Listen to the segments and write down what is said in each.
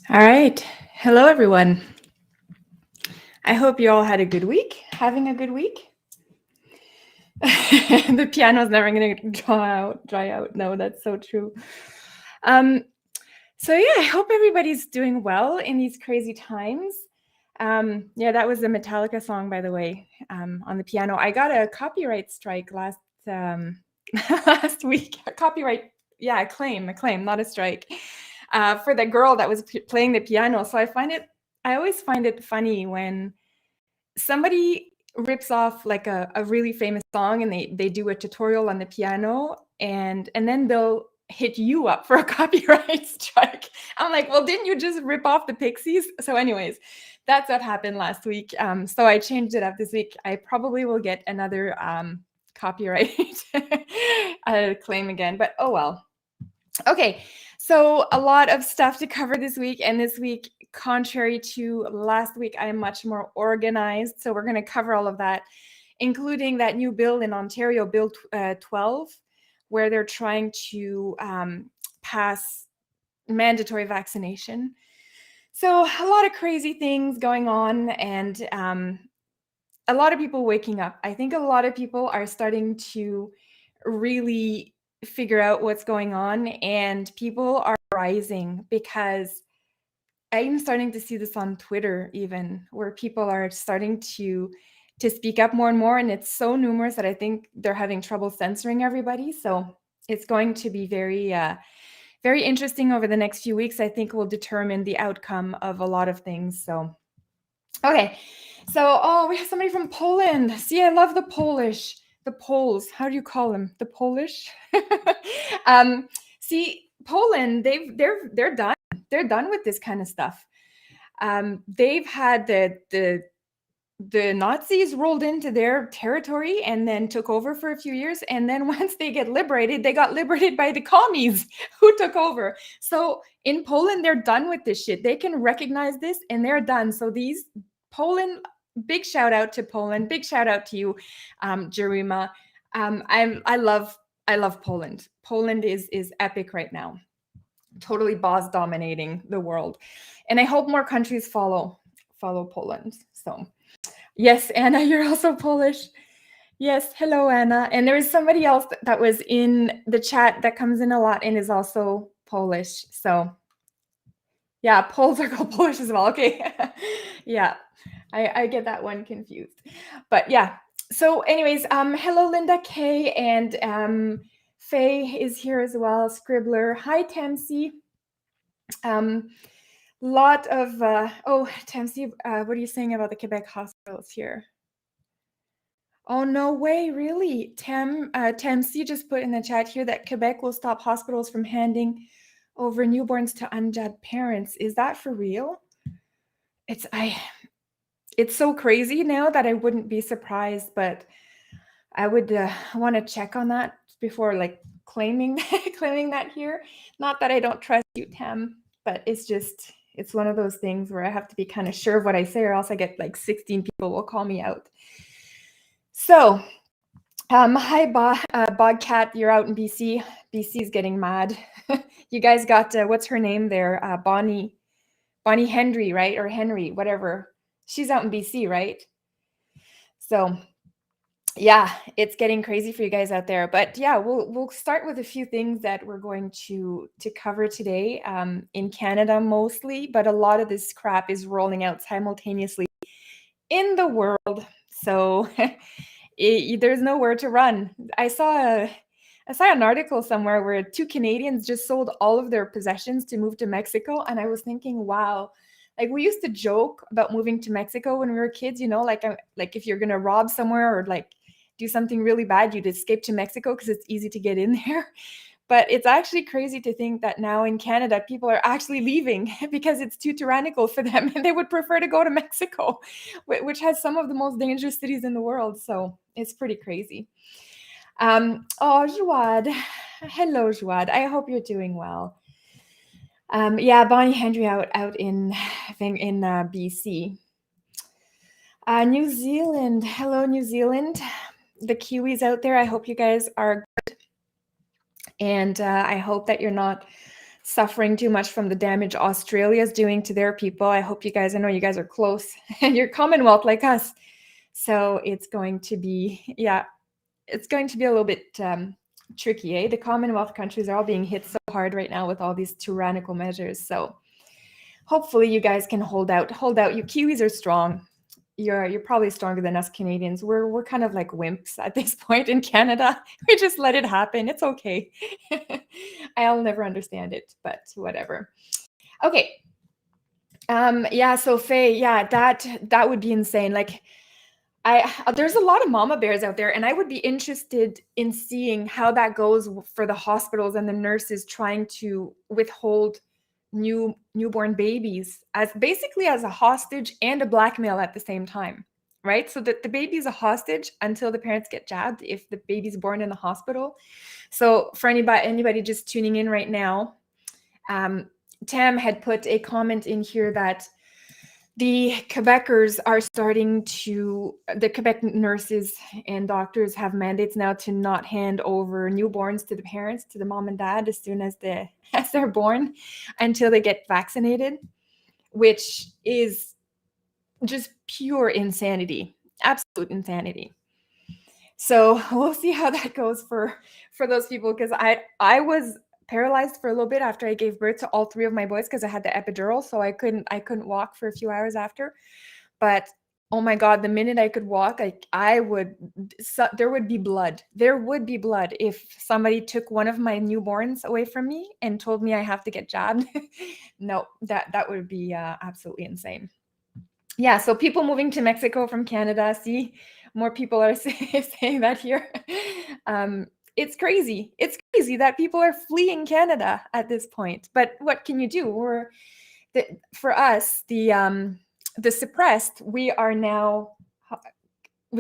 All right. Hello, everyone. I hope you all had a good week. Having a good week. The piano's never going to dry out. No, that's so true. Um, I hope everybody's doing well in these crazy times. That was the Metallica song, by the way, on the piano. I got a copyright strike last last week. A copyright, a claim, not a strike, for the girl that was playing the piano. So I always find it funny when somebody rips off like a really famous song and they do a tutorial on the piano and then they'll hit you up for a copyright strike. I'm like, well, didn't you just rip off the Pixies? So anyways, that's what happened last week. So I changed it up this week. I probably will get another copyright claim again, but oh well. Okay, so a lot of stuff to cover this week, and this week, contrary to last week, I am much more organized. So we're going to cover all of that, including that new bill in Ontario, Bill 12, where they're trying to pass mandatory vaccination. So a lot of crazy things going on, and a lot of people waking up. I think a lot of people are starting to really figure out what's going on, and people are rising because I'm starting to see this on Twitter, even where people are starting to speak up more and more, and it's so numerous that I think they're having trouble censoring everybody. So it's going to be very interesting over the next few weeks. I think will determine the outcome of a lot of things. So okay, so we have somebody from Poland. See, I love the Polish. The Poles, how do you call them? The Polish? See, Poland, they're done. They're done with this kind of stuff. They've had the Nazis rolled into their territory and then took over for a few years. And then once they get liberated, they got liberated by the commies who took over. So in Poland, they're done with this shit. They can recognize this and they're done. So these Poland, big shout out to Poland. Big shout out to you, Jarima. I love Poland. Poland is epic right now. Totally boss dominating the world, and I hope more countries follow Poland. So yes, Anna, you're also Polish. Yes, hello, Anna. And there is somebody else that was in the chat that comes in a lot and is also Polish. So yeah, Poles are called Polish as well. Okay. Yeah, I get that one confused. But yeah. So anyways, hello, Linda K. And Faye is here as well. Scribbler. Hi, Tamsi. Lot of, Tamsi, what are you saying about the Quebec hospitals here? Oh, no way, really? Tamsi just put in the chat here that Quebec will stop hospitals from handing over newborns to undead parents. Is that for real? It's so crazy now that I wouldn't be surprised, but I would want to check on that before like claiming that here. Not that I don't trust you, Tam, but it's one of those things where I have to be kind of sure of what I say, or else I get like 16 people will call me out. So, hi, Bogcat, you're out in BC. BC's getting mad. You guys got, what's her name there? Bonnie Henry, right? Or Henry, whatever. She's out in BC, right? So, yeah, it's getting crazy for you guys out there. But yeah, we'll start with a few things that we're going to cover today, in Canada mostly, but a lot of this crap is rolling out simultaneously in the world. So there's nowhere to run. I saw an article somewhere where 2 Canadians just sold all of their possessions to move to Mexico, and I was thinking, wow. Like, we used to joke about moving to Mexico when we were kids, like if you're gonna rob somewhere or like do something really bad, you'd escape to Mexico because it's easy to get in there. But it's actually crazy to think that now in Canada, people are actually leaving because it's too tyrannical for them and they would prefer to go to Mexico, which has some of the most dangerous cities in the world. So it's pretty crazy. Joad. Hello, Joad. I hope you're doing well. Bonnie Henry out in BC. New Zealand. Hello, New Zealand. The Kiwis out there, I hope you guys are good. And I hope that you're not suffering too much from the damage Australia is doing to their people. I hope you guys, I know you guys are close and you're Commonwealth like us. So it's going to be, it's going to be a little bit tricky, eh? The Commonwealth countries are all being hit so hard right now with all these tyrannical measures. So hopefully you guys can hold out. You Kiwis are strong. You're probably stronger than us Canadians. We're kind of like wimps at this point in Canada. We just let it happen. It's okay. I'll never understand it, but whatever. Okay. So Faye, that would be insane. Like there's a lot of mama bears out there, and I would be interested in seeing how that goes for the hospitals and the nurses trying to withhold newborn babies as basically as a hostage and a blackmail at the same time, right? So that the baby's a hostage until the parents get jabbed if the baby's born in the hospital. So for anybody just tuning in right now, Tam had put a comment in here that the Quebecers are the Quebec nurses and doctors have mandates now to not hand over newborns to the parents, to the mom and dad, as soon as they're born, until they get vaccinated, which is just pure insanity, absolute insanity. So we'll see how that goes for those people, because I was paralyzed for a little bit after I gave birth to all three of my boys because I had the epidural, so I couldn't walk for a few hours after. But oh my God, the minute I could walk, there would be blood. There would be blood if somebody took one of my newborns away from me and told me I have to get jabbed. No, that would be absolutely insane. Yeah, so people moving to Mexico from Canada, see, more people are saying that here. It's crazy. It's crazy that people are fleeing Canada at this point. But what can you do? For us, the suppressed, we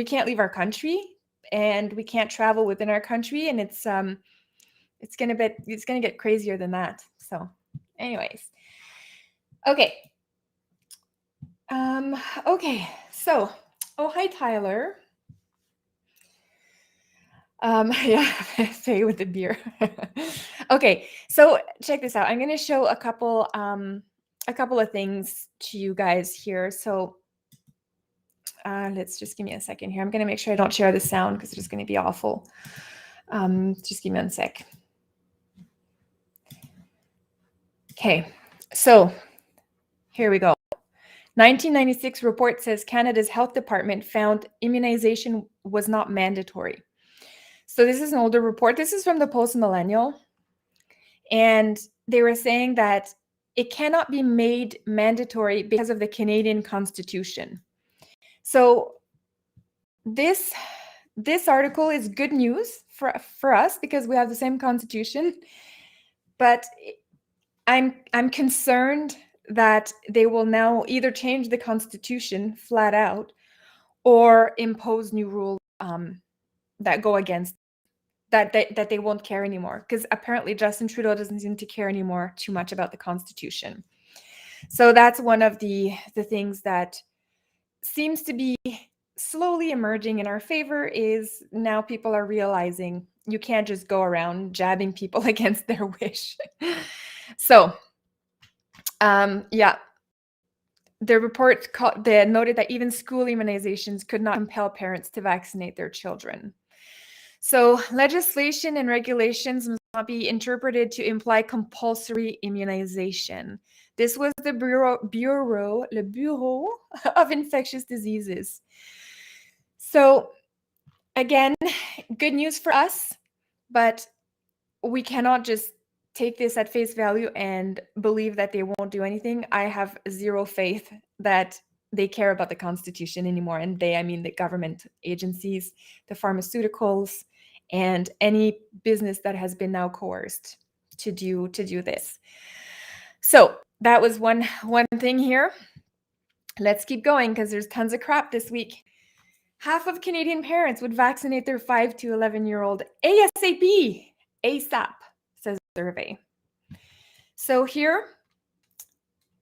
can't leave our country and we can't travel within our country, and it's gonna get crazier than that. So, anyways, okay. Okay. So, oh, hi, Tyler. Yeah, say with the beer. Okay, so check this out. I'm going to show a couple of things to you guys here. So let's just give me a second here. I'm going to make sure I don't share the sound because it's just going to be awful. Just give me 1 sec. Okay, so here we go. 1996 report says Canada's health department found immunization was not mandatory. So this is an older report. This is from the Post-Millennial. And they were saying that it cannot be made mandatory because of the Canadian Constitution. So this article is good news for us because we have the same Constitution. But I'm concerned that they will now either change the Constitution flat out or impose new rules that go against that they won't care anymore, because apparently Justin Trudeau doesn't seem to care anymore too much about the Constitution. So that's one of the things that seems to be slowly emerging in our favor, is now people are realizing you can't just go around jabbing people against their wish. So the report noted that even school immunizations could not compel parents to vaccinate their children. So legislation and regulations must not be interpreted to imply compulsory immunization. This was the Bureau of Infectious Diseases. So again, good news for us, but we cannot just take this at face value and believe that they won't do anything. I have zero faith that they care about the Constitution anymore. And I mean the government agencies, the pharmaceuticals, and any business that has been now coerced to do this. So that was one thing here. Let's keep going because there's tons of crap this week. Half of Canadian parents would vaccinate their 5 to 11-year-old ASAP, says the survey. So here,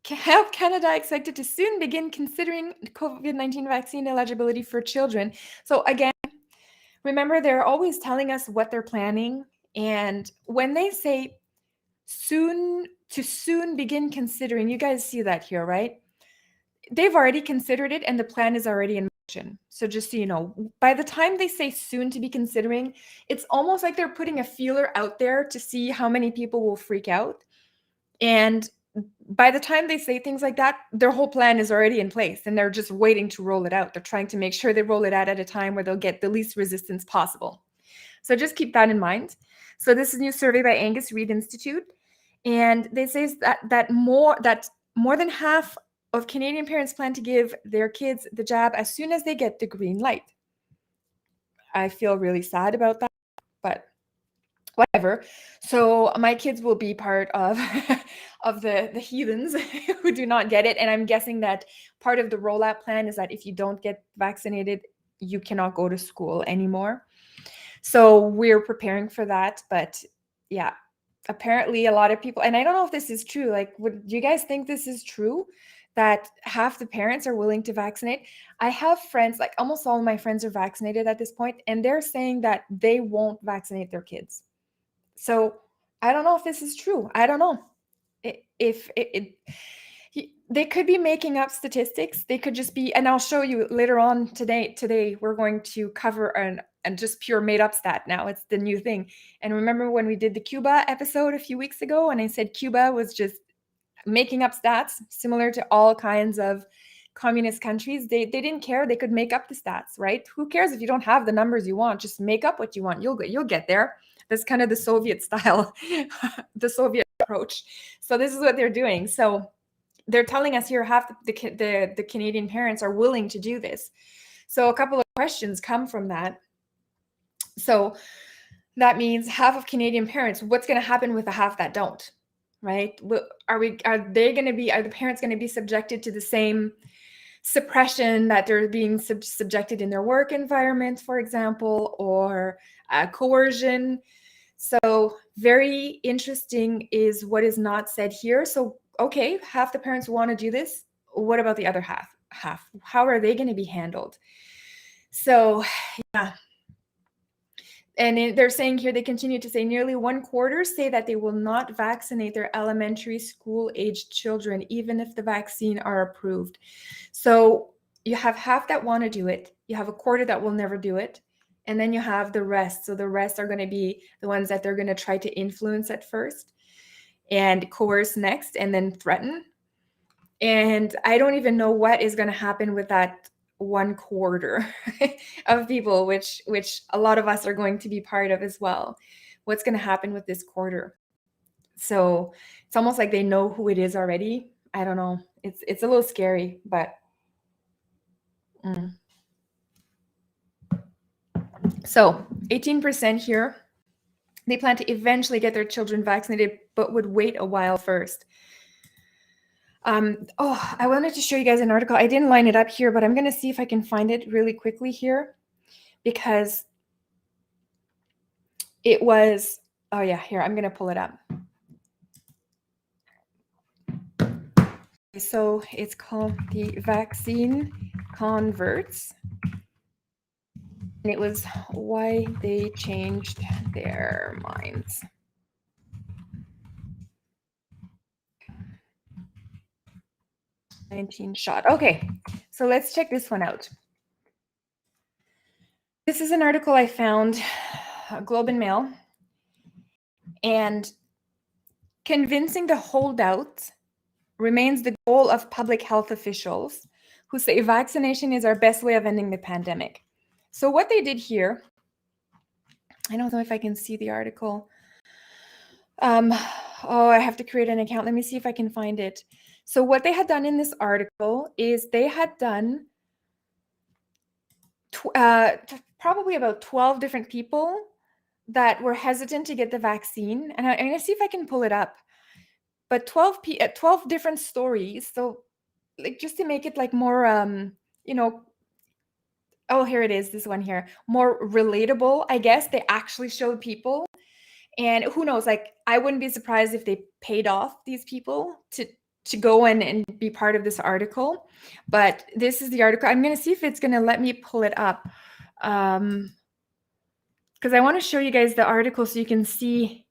Health Canada expected to soon begin considering COVID-19 vaccine eligibility for children. So again, remember, they're always telling us what they're planning. And when they say soon begin considering. You guys see that here, right? They've already considered it and the plan is already in motion. So just so you know, by the time they say soon to be considering, it's almost like they're putting a feeler out there to see how many people will freak out. And by the time they say things like that, their whole plan is already in place and they're just waiting to roll it out. They're trying to make sure they roll it out at a time where they'll get the least resistance possible. So just keep that in mind. So this is a new survey by Angus Reid Institute, and they say that more than half of Canadian parents plan to give their kids the jab as soon as they get the green light. I feel really sad about that, but whatever. So my kids will be part of of the heathens who do not get it, and I'm guessing that part of the rollout plan is that if you don't get vaccinated, you cannot go to school anymore. So we're preparing for that, but yeah, apparently a lot of people, and I don't know if this is true, like, do you guys think this is true, that half the parents are willing to vaccinate? I have friends, like almost all of my friends are vaccinated at this point, and they're saying that they won't vaccinate their kids. So I don't know if this is true. I don't know if they could be making up statistics. They could just be, and I'll show you later on today. Today we're going to cover and just pure made up stat. Now it's the new thing. And remember when we did the Cuba episode a few weeks ago, and I said Cuba was just making up stats similar to all kinds of communist countries. They didn't care. They could make up the stats, right? Who cares if you don't have the numbers you want? Just make up what you want. You'll get there. That's kind of the Soviet style, the Soviet approach. So this is what they're doing. So they're telling us here half the Canadian parents are willing to do this. So a couple of questions come from that. So that means half of Canadian parents, what's going to happen with the half that don't, right? Are the parents going to be subjected to the same suppression that they're being subjected in their work environment, for example, or coercion? So very interesting is what is not said here. So, okay, half the parents want to do this. What about the other half? How are they going to be handled? So, yeah. And they're saying here, they continue to say nearly 1/4 say that they will not vaccinate their elementary school aged children, even if the vaccine are approved. So you have half that want to do it. You have 1/4 that will never do it. And then you have the rest. So the rest are going to be the ones that they're going to try to influence at first and coerce next and then threaten. And I don't even know what is going to happen with that 1/4 of people, which a lot of us are going to be part of as well. What's going to happen with this quarter? So it's almost like they know who it is already. I don't know. It's a little scary, but So 18% here, they plan to eventually get their children vaccinated, but would wait a while first. I wanted to show you guys an article. I didn't line it up here, but I'm going to see if I can find it really quickly here, because it was, oh yeah, here, I'm going to pull it up. So it's called the Vaccine Converts. And it was why they changed their minds. COVID-19 shot. Okay, so let's check this one out. This is an article I found, Globe and Mail, and convincing the holdouts remains the goal of public health officials who say vaccination is our best way of ending the pandemic. So what they did here, I don't know if I can see the article. Oh, I have to create an account. Let me see if I can find it. So what they had done in this article is they had done probably about 12 different people that were hesitant to get the vaccine. And I'm going to see if I can pull it up. But 12 different stories. So like just to make it like more, oh, here it is, this one here, more relatable, I guess. They actually showed people. And who knows, like, I wouldn't be surprised if they paid off these people to go and be part of this article. But this is the article. I'm going to see if it's going to let me pull it up. Because I want to show you guys the article so you can see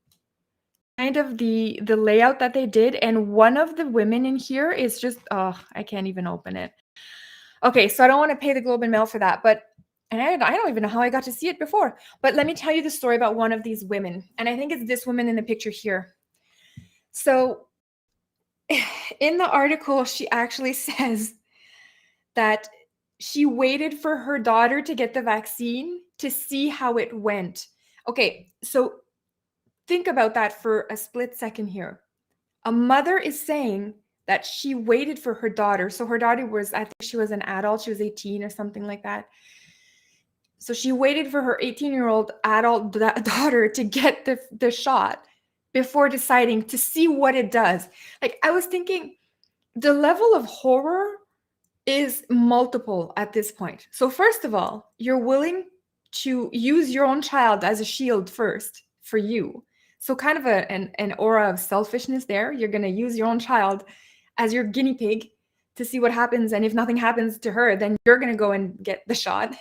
kind of the layout that they did, and one of the women in here is just, oh, I can't even open it. Okay, so I don't want to pay the Globe and Mail for that, but and I don't even know how I got to see it before. But let me tell you the story about one of these women, and I think it's this woman in the picture here. So in the article, she actually says that she waited for her daughter to get the vaccine to see how it went. Okay, so think about that for a split second here. A mother is saying that she waited for her daughter. So her daughter was, I think she was an adult, she was 18 or something like that. So she waited for her 18-year-old adult daughter to get the shot before deciding to see what it does. Like, I was thinking, the level of horror is multiple at this point. So first of all, you're willing to use your own child as a shield first for you. So kind of an aura of selfishness there. You're going to use your own child as your guinea pig to see what happens. And if nothing happens to her, then you're going to go and get the shot.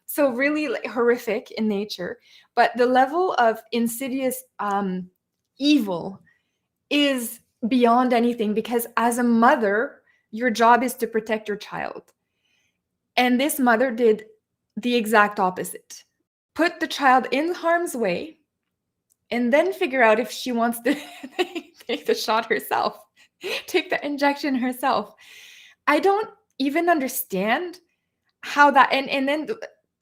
So really, like, horrific in nature. But the level of insidious evil is beyond anything, because as a mother, your job is to protect your child. And this mother did the exact opposite. Put the child in harm's way and then figure out if she wants to take the shot herself, take the injection herself. I don't even understand how that, and then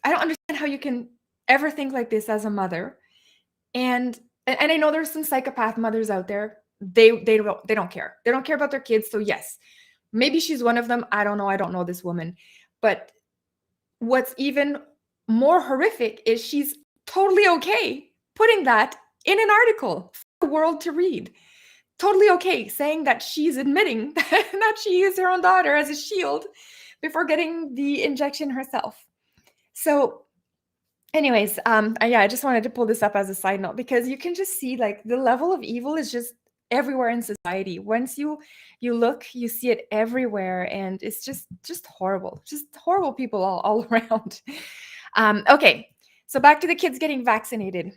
I don't understand how you can ever think like this as a mother. And I know there's some psychopath mothers out there. They don't care. They don't care about their kids. So yes, maybe she's one of them. I don't know. I don't know this woman. But what's even more horrific is she's totally okay putting that in an article for the world to read. Totally okay saying that she's admitting that she used her own daughter as a shield before getting the injection herself. So anyways, I just wanted to pull this up as a side note, because you can just see, like, the level of evil is just everywhere in society. Once you look, you see it everywhere, and it's just horrible people all around. Okay, so back to the kids getting vaccinated.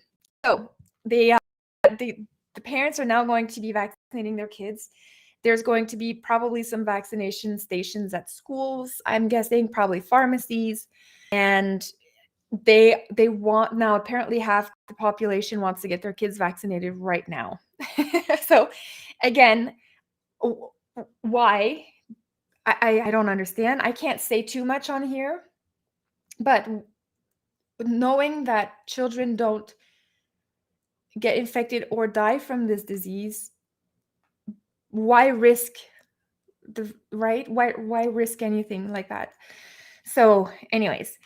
So the parents are now going to be vaccinating their kids. There's going to be probably some vaccination stations at schools, I'm guessing, probably pharmacies, and they want now, apparently half the population wants to get their kids vaccinated right now. So again, why? I don't understand. I can't say too much on here, but knowing that children don't get infected or die from this disease, why risk why risk anything like that? So anyways,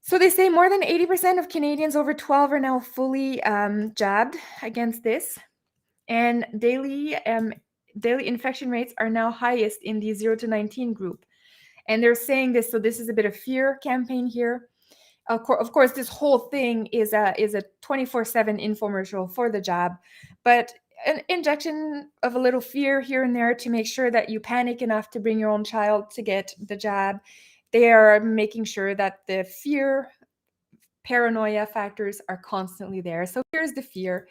so they say more than 80% of Canadians over 12 are now fully jabbed against this, and daily infection rates are now highest in the 0 to 19 group. And they're saying this, so this is a bit of fear campaign here. Of course, this whole thing is a 24/7 infomercial for the jab, but an injection of a little fear here and there to make sure that you panic enough to bring your own child to get the jab. They are making sure that the fear, paranoia factors are constantly there. So here's the fear.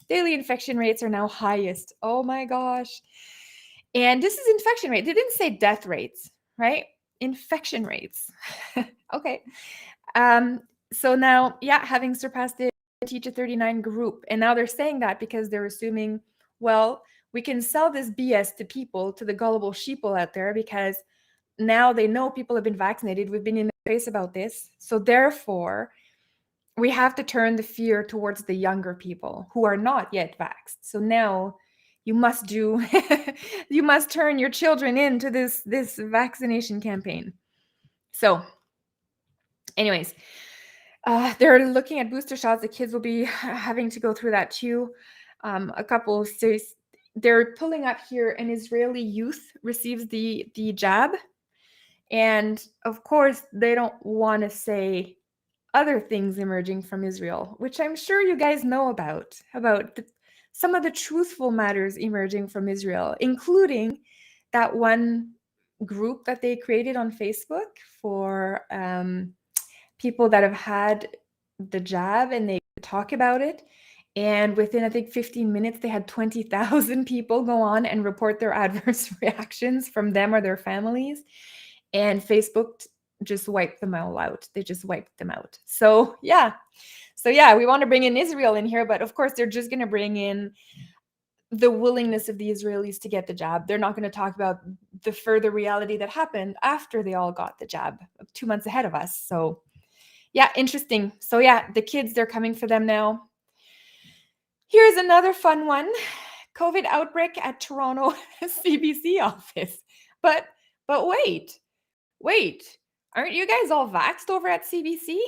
Daily infection rates are now highest. Oh my gosh. And this is infection rate. They didn't say death rates, right? Infection rates. Okay. So now, yeah, having surpassed the 20 to 39 group. And now they're saying that because they're assuming, well, we can sell this BS to people, to the gullible sheeple out there, because now they know people have been vaccinated. We've been in their face about this. So therefore, we have to turn the fear towards the younger people who are not yet vaxxed. So now you must do, you must turn your children into this vaccination campaign. So anyways, they're looking at booster shots. The kids will be having to go through that too. A couple states, they're pulling up here, an Israeli youth receives the jab. And of course, they don't want to say other things emerging from Israel, which I'm sure you guys know about some of the truthful matters emerging from Israel, including that one group that they created on Facebook for people that have had the jab, and they talk about it. And within, I think, 15 minutes, they had 20,000 people go on and report their adverse reactions from them or their families. And Facebook just wiped them all out. They just wiped them out. So yeah. We want to bring in Israel in here, but of course, they're just going to bring in the willingness of the Israelis to get the jab. They're not going to talk about the further reality that happened after they all got the jab 2 months ahead of us. So yeah, interesting. So yeah, the kids, they're coming for them now. Here's another fun one. COVID outbreak at Toronto CBC office. But wait, aren't you guys all vaxxed over at CBC?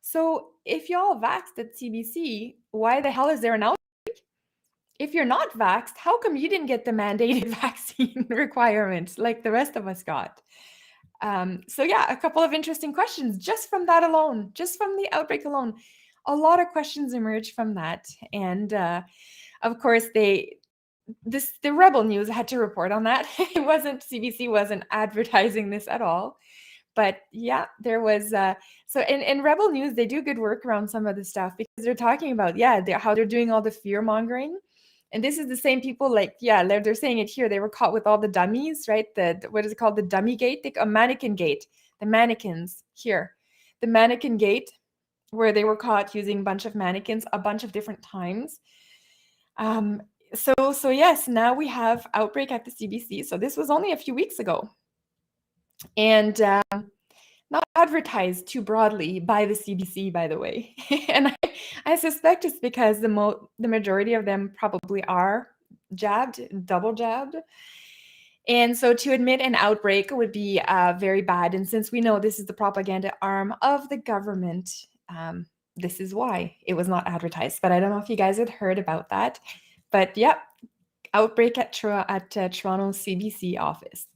So if y'all vaxxed at CBC, why the hell is there an outbreak? If you're not vaxxed, how come you didn't get the mandated vaccine requirements like the rest of us got? So yeah, a couple of interesting questions just from that alone, just from the outbreak alone. A lot of questions emerged from that. And of course, the Rebel News had to report on that. CBC wasn't advertising this at all. But yeah, there was, so in Rebel News, they do good work around some of the stuff because they're talking about, how they're doing all the fear mongering. And this is the same people, like, they're saying it here. They were caught with all the dummies, right? What is it called? The dummy gate, a mannequin gate, the mannequins here, the mannequin gate, where they were caught using a bunch of mannequins a bunch of different times. So yes, now we have outbreak at the CBC. So this was only a few weeks ago. And not advertised too broadly by the CBC, by the way. And I suspect it's because the majority of them probably are jabbed, double jabbed. And so to admit an outbreak would be very bad. And since we know this is the propaganda arm of the government, this is why it was not advertised. But I don't know if you guys had heard about that. But yeah, outbreak at Toronto CBC office.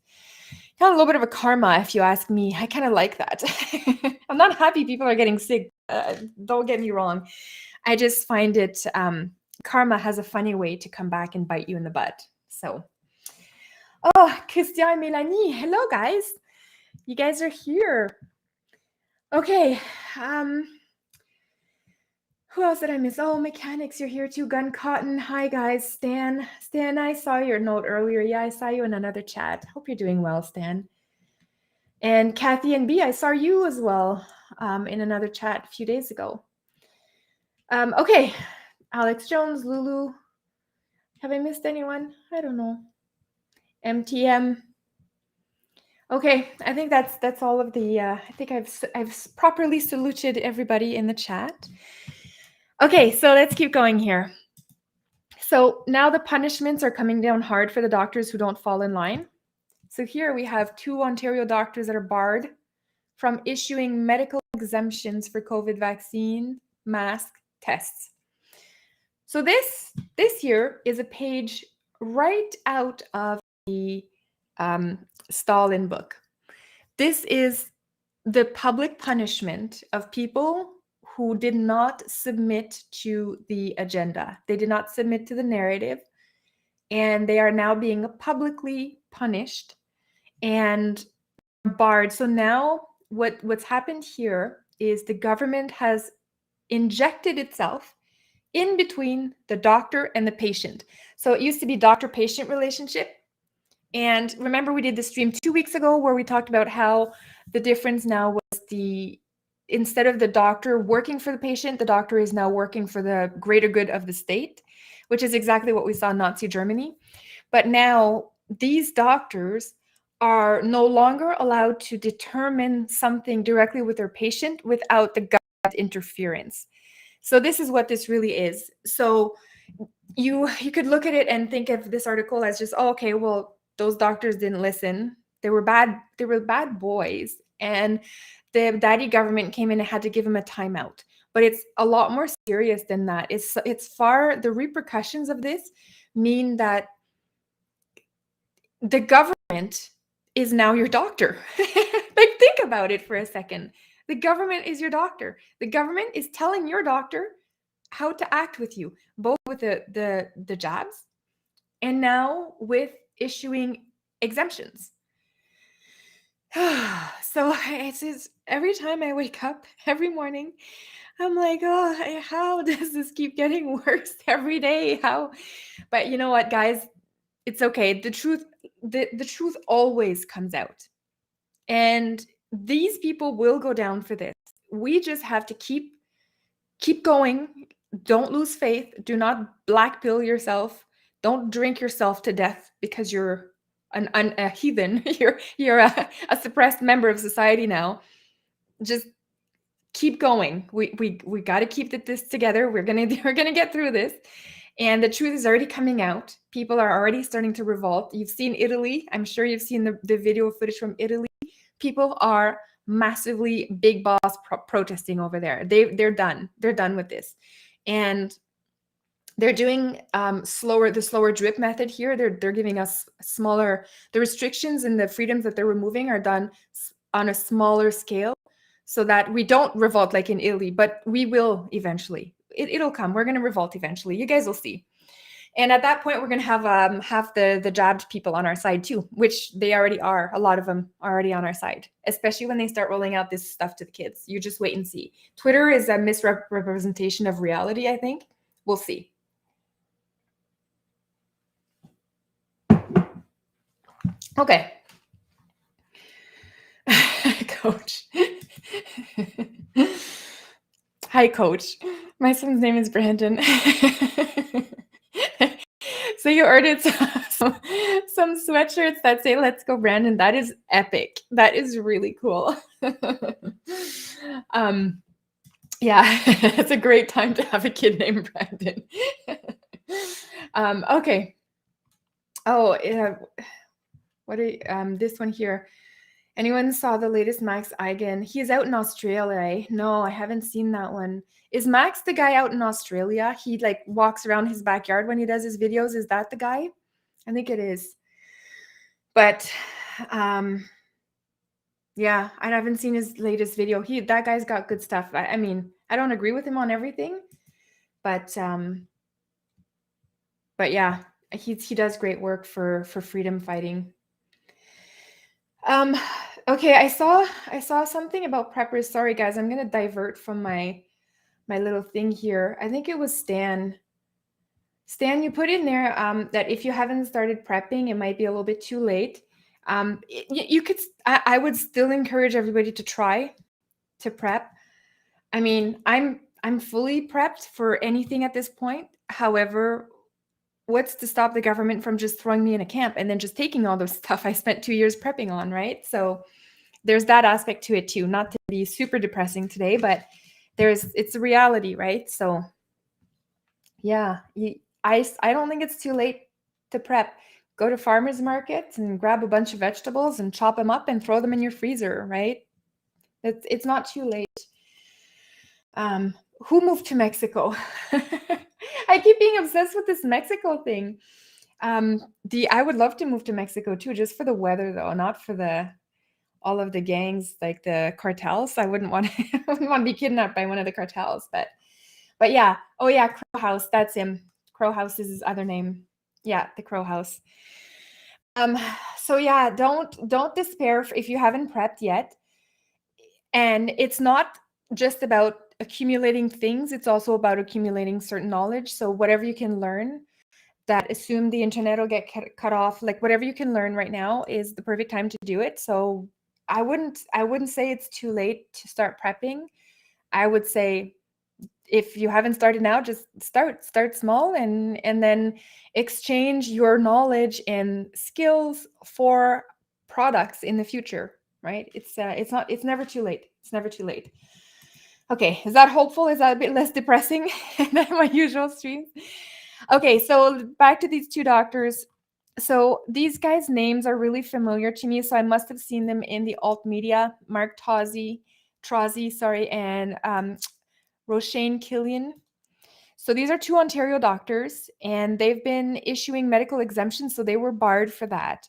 Kind of a little bit of a karma, if you ask me. I kind of like that. I'm not happy people are getting sick. Don't get me wrong. I just find it, karma has a funny way to come back and bite you in the butt. So, oh, Christian and Melanie, hello guys. You guys are here. Okay. Who else did I miss? Oh, Mechanics, you're here too. Gun Cotton. Hi guys. Stan, I saw your note earlier. Yeah, I saw you in another chat. Hope you're doing well, Stan. And Kathy and B, I saw you as well in another chat a few days ago. Okay, Alex Jones, Lulu. Have I missed anyone? I don't know. MTM. Okay, I think that's all of the. I think I've properly saluted everybody in the chat. Okay, so let's keep going here. So now the punishments are coming down hard for the doctors who don't fall in line. So here we have 2 Ontario doctors that are barred from issuing medical exemptions for COVID vaccine mask tests. So this here is a page right out of the Stalin book. This is the public punishment of people who did not submit to the agenda. They did not submit to the narrative, and they are now being publicly punished and barred. So now what's happened here is the government has injected itself in between the doctor and the patient. So it used to be doctor-patient relationship. And remember, we did the stream 2 weeks ago where we talked about how the difference now was instead of the doctor working for the patient, the doctor is now working for the greater good of the state, which is exactly what we saw in Nazi Germany. But now these doctors are no longer allowed to determine something directly with their patient without the government interference. So this is what this really is. So you could look at it and think of this article as just, oh, okay, well, those doctors didn't listen. They were bad boys. And the daddy government came in and had to give them a timeout. But it's a lot more serious than that. The repercussions of this mean that the government is now your doctor. Like, think about it for a second. The government is your doctor. The government is telling your doctor how to act with you, both with the jabs and now with issuing exemptions. So it's every time I wake up every morning, I'm like, oh, how does this keep getting worse every day? How? But you know what, guys? It's okay. The truth always comes out. And these people will go down for this. We just have to keep going. Don't lose faith. Do not black pill yourself. Don't drink yourself to death because you're a heathen. You're a suppressed member of society now. Just keep going. We got to keep this together. We're gonna get through this. And the truth is already coming out. People are already starting to revolt. You've seen Italy. I'm sure you've seen the video footage from Italy. People are massively big boss protesting over there. They're done. They're done with this. And they're doing the slower drip method here. They're giving us smaller, the restrictions and the freedoms that they're removing are done on a smaller scale so that we don't revolt like in Italy, but we will eventually. It'll come. We're going to revolt eventually. You guys will see. And at that point, we're going to have the jabbed people on our side too, which they already are. A lot of them are already on our side, especially when they start rolling out this stuff to the kids. You just wait and see. Twitter is a misrepresentation of reality, I think. We'll see. Okay. Coach. Hi, Coach. My son's name is Brandon. So you ordered some sweatshirts that say "Let's go, Brandon." That is epic. That is really cool. Yeah, it's a great time to have a kid named Brandon. Okay. Oh, yeah. What are this one here? Anyone saw the latest Max Eigen? He's out in Australia. Eh? No, I haven't seen that one. Is Max the guy out in Australia? He like walks around his backyard when he does his videos. Is that the guy? I think it is. But yeah, I haven't seen his latest video. That guy's got good stuff. I mean, I don't agree with him on everything, but yeah, he does great work for freedom fighting. Okay, I saw something about preppers. Sorry guys, I'm gonna divert from my little thing here. I think it was Stan. Stan, you put in there that if you haven't started prepping, it might be a little bit too late. You could. I would still encourage everybody to try to prep. I mean, I'm fully prepped for anything at this point. However, what's to stop the government from just throwing me in a camp and then just taking all those stuff I spent 2 years prepping on, right? So there's that aspect to it too. Not to be super depressing today, but it's a reality, right? So yeah, I don't think it's too late to prep. Go to farmers markets and grab a bunch of vegetables and chop them up and throw them in your freezer, right? It's not too late. Who moved to Mexico? I keep being obsessed with this Mexico thing. I would love to move to Mexico too, just for the weather though, not for all of the gangs like the cartels. I wouldn't want to be kidnapped by one of the cartels, but yeah. Oh yeah, Crow House. That's him. Crow House is his other name. Yeah, the Crow House. So yeah, don't despair if you haven't prepped yet. And it's not just about accumulating things, it's also about accumulating certain knowledge. So whatever you can learn, that assume the internet will get cut off, like whatever you can learn right now is the perfect time to do it. So I wouldn't say it's too late to start prepping. I would say if you haven't started now, just start small and then exchange your knowledge and skills for products in the future, right? It's never too late. It's never too late. Okay, is that hopeful? Is that a bit less depressing than my usual streams? Okay, so back to these two doctors. So these guys' names are really familiar to me, so I must have seen them in the alt media. Mark Trozzi, and Roshane Killian. So these are two Ontario doctors, and they've been issuing medical exemptions, so they were barred for that.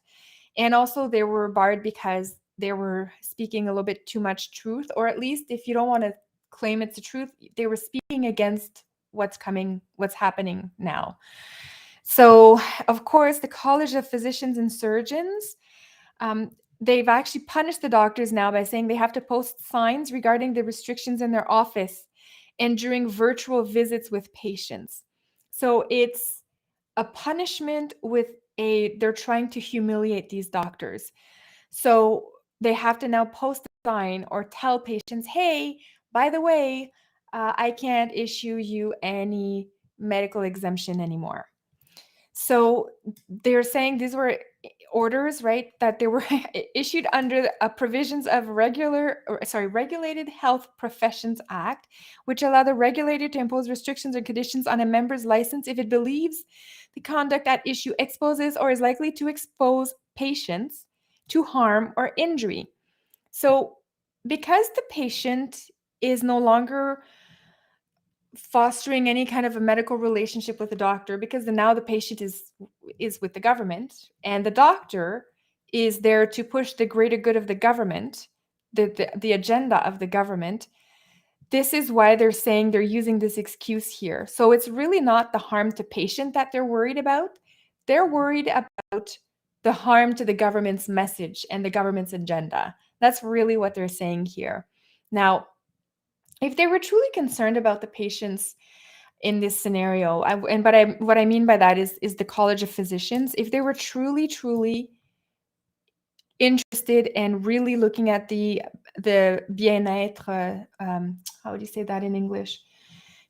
And also they were barred because they were speaking a little bit too much truth, or at least if you don't want to claim it's the truth, they were speaking against what's happening now. So, of course, the College of Physicians and Surgeons, they've actually punished the doctors now by saying they have to post signs regarding the restrictions in their office. and during virtual visits with patients. So it's a punishment they're trying to humiliate these doctors. So they have to now post a sign or tell patients, hey, by the way, I can't issue you any medical exemption anymore. So they're saying these were orders, right, that they were issued under a provisions of Regulated Health Professions Act, which allow the regulator to impose restrictions or conditions on a member's license if it believes the conduct at issue exposes or is likely to expose patients to harm or injury. So because the patient is no longer fostering any kind of a medical relationship with the doctor, because now the patient is with the government and the doctor is there to push the greater good of the government, the agenda of the government. This is why they're saying they're using this excuse here. So it's really not the harm to patient that they're worried about. They're worried about the harm to the government's message and the government's agenda. That's really what they're saying here. Now, if they were truly concerned about the patients in this scenario, what I mean by that is the College of Physicians, if they were truly interested and really looking at the bien-être, how would you say that in English?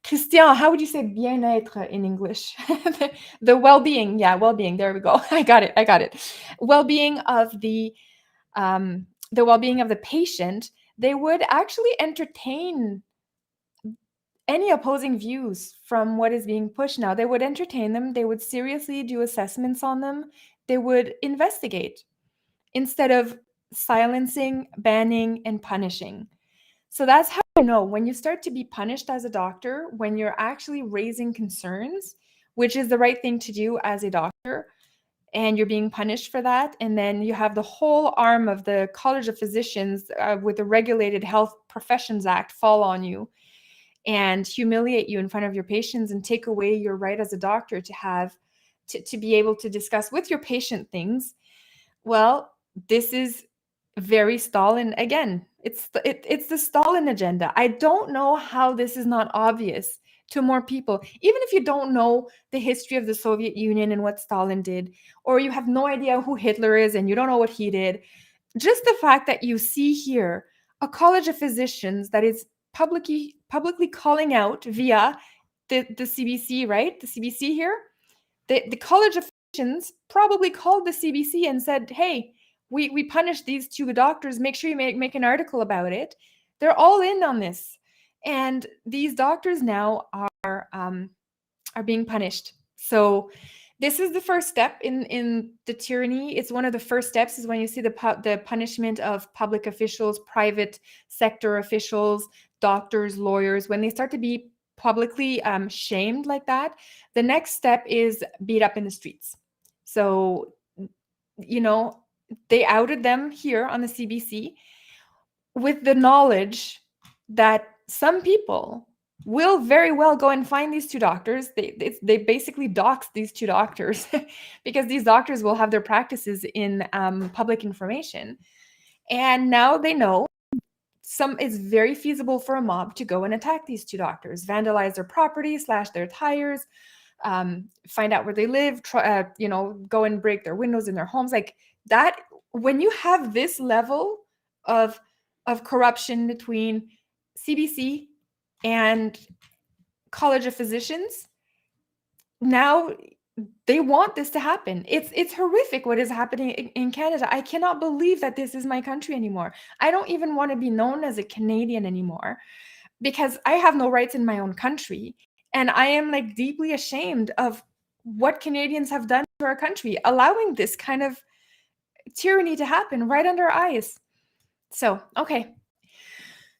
Christian, how would you say bien-être in English? The well-being, well-being. There we go. I got it. Well-being of the well-being of the patient. They would actually entertain any opposing views from what is being pushed now. They would entertain them. They would seriously do assessments on them. They would investigate instead of silencing, banning, and punishing. So that's how you know when you start to be punished as a doctor, when you're actually raising concerns, which is the right thing to do as a doctor, and you're being punished for that. And then you have the whole arm of the College of Physicians with the Regulated Health Professions Act fall on you and humiliate you in front of your patients and take away your right as a doctor to have to be able to discuss with your patient things. Well, this is very Stalin. Again, it's the Stalin agenda. I don't know how this is not obvious to more people. Even if you don't know the history of the Soviet Union and what Stalin did, or you have no idea who Hitler is and you don't know what he did, just the fact that you see here a College of Physicians that is publicly calling out via the CBC, right? The CBC here, the College of Physicians probably called the CBC and said, hey, we punished these two doctors. Make sure you make an article about it. They're all in on this. And these doctors now are being punished. So this is the first step in the tyranny. It's one of the first steps is when you see the punishment of public officials, private sector officials, doctors, lawyers, when they start to be publicly shamed like that. The next step is beat up in the streets. So, they outed them here on the CBC with the knowledge that some people will very well go and find these two doctors. They basically dox these two doctors because these doctors will have their practices in public information. And now they know it's very feasible for a mob to go and attack these two doctors, vandalize their property, slash their tires, find out where they live, go and break their windows in their homes. Like that, when you have this level of corruption between CBC and College of Physicians, now they want this to happen. It's horrific what is happening in Canada. I cannot believe that this is my country anymore. I don't even want to be known as a Canadian anymore because I have no rights in my own country. And I am like deeply ashamed of what Canadians have done to our country, allowing this kind of tyranny to happen right under our eyes. So, okay,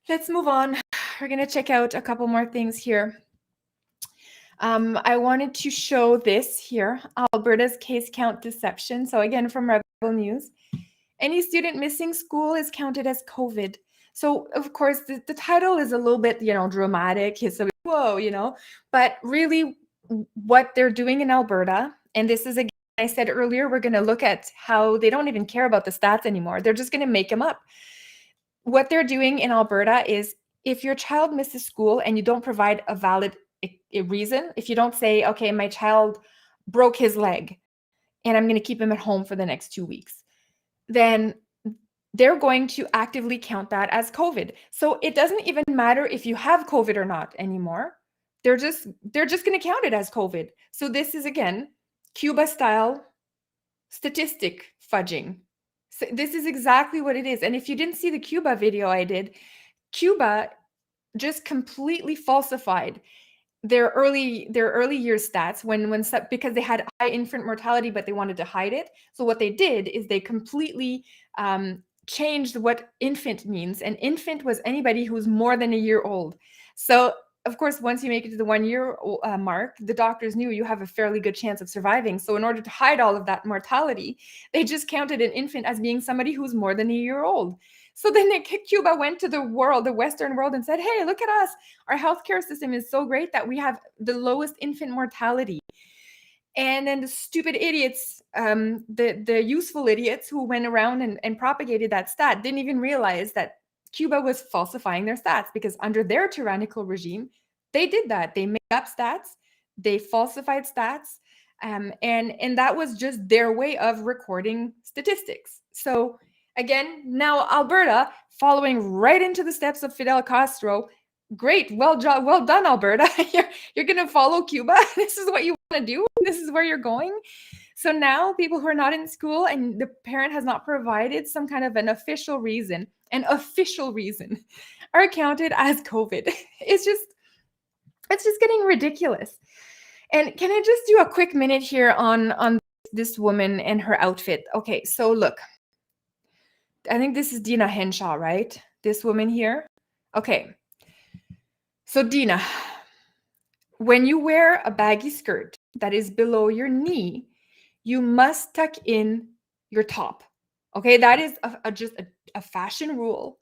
let's move on. We're going to check out a couple more things here. I wanted to show this here, Alberta's case count deception. So again, from Rebel News, any student missing school is counted as COVID. So of course, the title is a little bit, dramatic. It's a whoa, but really what they're doing in Alberta, and this is, again, I said earlier, we're going to look at how they don't even care about the stats anymore. They're just going to make them up. What they're doing in Alberta is if your child misses school and you don't provide a valid reason, if you don't say, okay, my child broke his leg and I'm going to keep him at home for the next 2 weeks, then they're going to actively count that as COVID. So it doesn't even matter if you have COVID or not anymore. They're just going to count it as COVID. So this is, again, Cuba style statistic fudging. So this is exactly what it is. And if you didn't see the Cuba video I did, Cuba just completely falsified their early years stats because they had high infant mortality, but they wanted to hide it. So what they did is they completely changed what infant means. And infant was anybody who's more than a year old. So of course, once you make it to the 1 year mark, the doctors knew you have a fairly good chance of surviving. So in order to hide all of that mortality, they just counted an infant as being somebody who's more than a year old. So then Cuba went to the world, the Western world, and said, hey, look at us. Our healthcare system is so great that we have the lowest infant mortality. And then the stupid idiots, the useful idiots who went around and propagated that stat didn't even realize that Cuba was falsifying their stats, because under their tyrannical regime, they did that. They made up stats, they falsified stats, and that was just their way of recording statistics. So again, now Alberta, following right into the steps of Fidel Castro. Great, well done, Alberta. You're going to follow Cuba. This is what you want to do. This is where you're going. So now people who are not in school and the parent has not provided some kind of an official reason are counted as COVID. It's just getting ridiculous. And can I just do a quick minute here on this woman and her outfit? Okay, so look, I think this is Dina Henshaw, right? This woman here. Okay. So Dina, when you wear a baggy skirt that is below your knee, you must tuck in your top. Okay, that is just a fashion rule.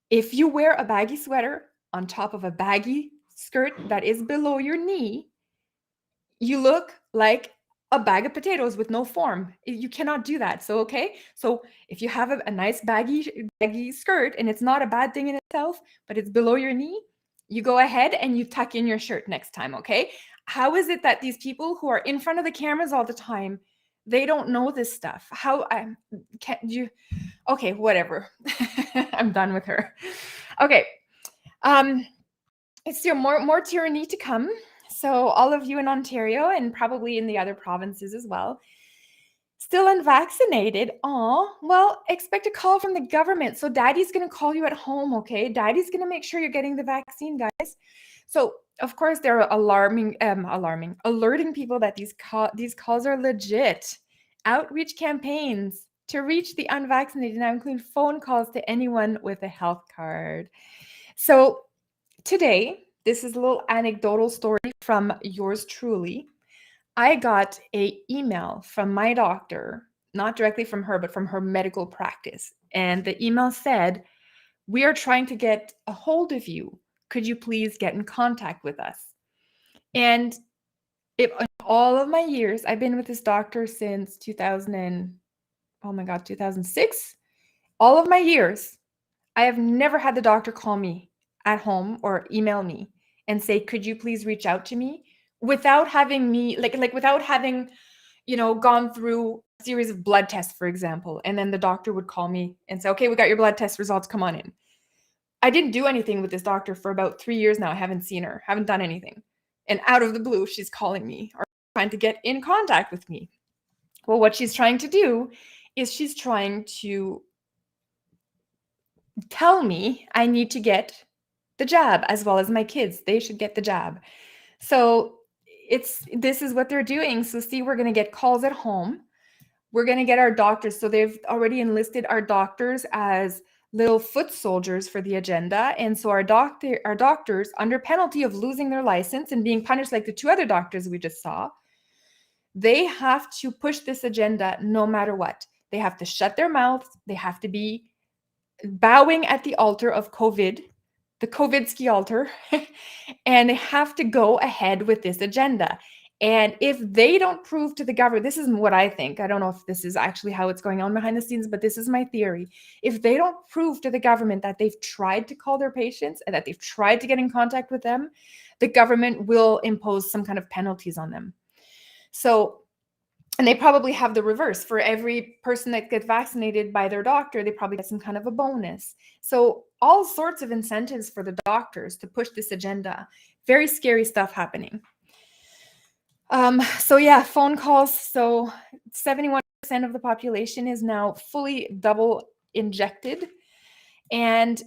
If you wear a baggy sweater on top of a baggy skirt that is below your knee, you look like a bag of potatoes with no form. You cannot do that. So, okay. So if you have a nice baggy skirt and it's not a bad thing in itself, but it's below your knee, you go ahead and you tuck in your shirt next time. Okay. How is it that these people who are in front of the cameras all the time, they don't know this stuff? How can't you? Okay, whatever. I'm done with her. Okay. It's still more tyranny to come. So all of you in Ontario and probably in the other provinces as well, still unvaccinated, well, expect a call from the government. So daddy's going to call you at home, okay? Daddy's going to make sure you're getting the vaccine, guys. So, of course, they're alerting people that these calls are legit. Outreach campaigns to reach the unvaccinated now include phone calls to anyone with a health card. So today, this is a little anecdotal story from yours truly. I got an email from my doctor, not directly from her, but from her medical practice. And the email said, we are trying to get a hold of you. Could you please get in contact with us? And in all of my years, I've been with this doctor since 2006. All of my years, I have never had the doctor call me at home or email me and say, could you please reach out to me, without having me without having, gone through a series of blood tests, for example. And then the doctor would call me and say, okay, we got your blood test results, come on in. I didn't do anything with this doctor for about 3 years now. I haven't seen her, haven't done anything. And out of the blue, she's calling me or trying to get in contact with me. Well, what she's trying to do is she's trying to tell me I need to get the jab, as well as my kids. They should get the jab. So this is what they're doing. So see, we're going to get calls at home. We're going to get our doctors. So they've already enlisted our doctors as little foot soldiers for the agenda. And so our doctors, under penalty of losing their license and being punished like the 2 other doctors we just saw, they have to push this agenda no matter what. They have to shut their mouths. They have to be bowing at the altar of COVID, the COVIDsky altar, and they have to go ahead with this agenda. And if they don't prove to the government, this is what I think. I don't know if this is actually how it's going on behind the scenes, but this is my theory. If they don't prove to the government that they've tried to call their patients and that they've tried to get in contact with them, the government will impose some kind of penalties on them. So, and they probably have the reverse. For every person that gets vaccinated by their doctor, they probably get some kind of a bonus. So all sorts of incentives for the doctors to push this agenda. Very scary stuff happening. So yeah, phone calls. So 71% of the population is now fully double injected. And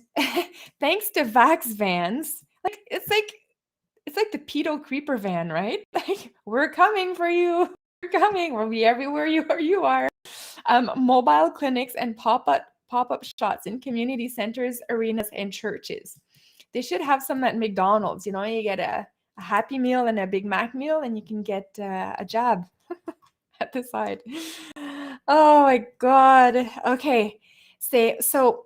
thanks to vax vans, like it's like the pedo creeper van, right? Like, we're coming for you. We're coming. We'll be everywhere you are. Mobile clinics and pop-up shots in community centers, arenas, and churches. They should have some at McDonald's. You get a Happy Meal and a Big Mac meal, and you can get a jab at the side. Oh my God. Okay. So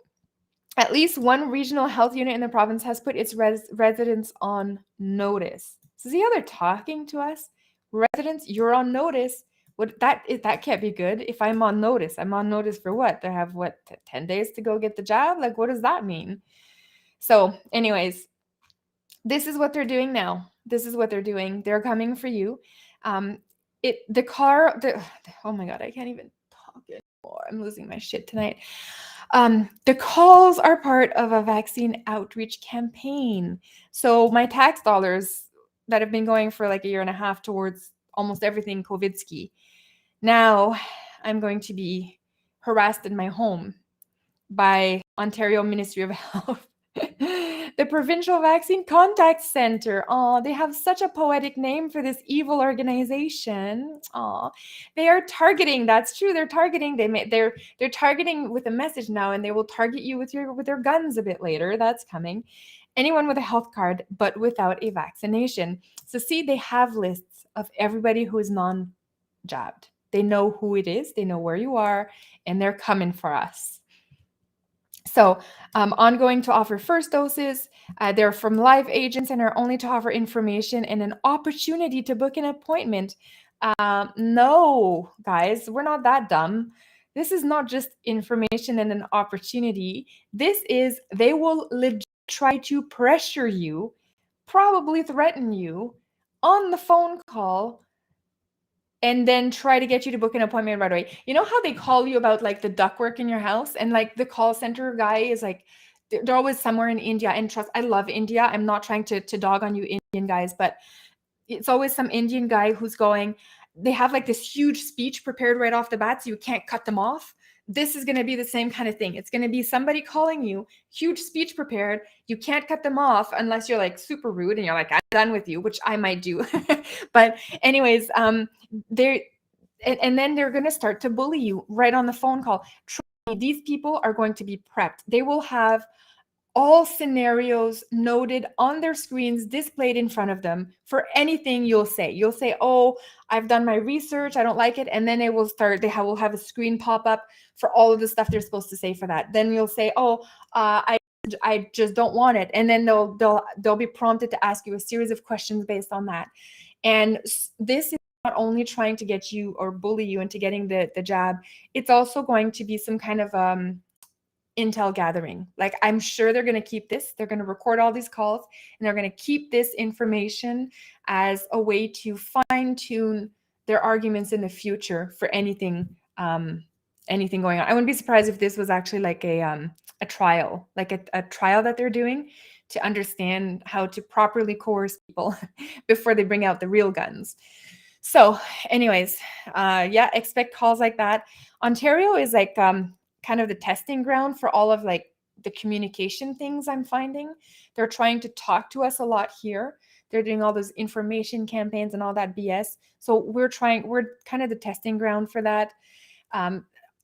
at least one regional health unit in the province has put its residents on notice. So see how they're talking to us? Residents, you're on notice. That can't be good. If I'm on notice for what? They have 10 days to go get the job? Like, what does that mean? So anyways, this is what they're doing now. This is what they're doing. They're coming for you. Oh my God, I can't even talk anymore. I'm losing my shit tonight. The calls are part of a vaccine outreach campaign. So my tax dollars that have been going for like a year and a half towards almost everything COVIDski, now I'm going to be harassed in my home by Ontario Ministry of Health. The Provincial Vaccine Contact Center. Oh, they have such a poetic name for this evil organization. Oh, they are targeting. That's true. They're targeting. They're targeting with a message now, and they will target you with their guns a bit later. That's coming. Anyone with a health card, but without a vaccination. So see, they have lists of everybody who is non-jabbed. They know who it is. They know where you are, and they're coming for us. So ongoing to offer first doses. They're from live agents and are only to offer information and an opportunity to book an appointment. No, guys, we're not that dumb. This is not just information and an opportunity. They will legit try to pressure you, probably threaten you on the phone call, and then try to get you to book an appointment right away. You know how they call you about like the ductwork in your house, and like the call center guy is like, they're always somewhere in India. And trust, I love India. I'm not trying to dog on you Indian guys, but it's always some Indian guy who's going, they have like this huge speech prepared right off the bat, so you can't cut them off. This is going to be the same kind of thing. It's going to be somebody calling you, huge speech prepared. You can't cut them off unless you're like super rude and you're like, I'm done with you, which I might do. But anyways, and then they're going to start to bully you right on the phone call. These people are going to be prepped. They will have all scenarios noted on their screens, displayed in front of them for anything you'll say. You'll say, oh, I've done my research, I don't like it. And then they will have a screen pop up for all of the stuff they're supposed to say for that. Then you'll say, oh, I just don't want it. And then they'll be prompted to ask you a series of questions based on that. And this is not only trying to get you or bully you into getting the jab, it's also going to be some kind of intel gathering. Like, I'm sure they're going to keep this. They're going to record all these calls, and they're going to keep this information as a way to fine tune their arguments in the future for anything going on. I wouldn't be surprised if this was actually like a trial, like a trial that they're doing to understand how to properly coerce people before they bring out the real guns. So anyways, expect calls like that. Ontario is like kind of the testing ground for all of like the communication things I'm finding. They're trying to talk to us a lot here. They're doing all those information campaigns and all that BS. So we're kind of the testing ground for that.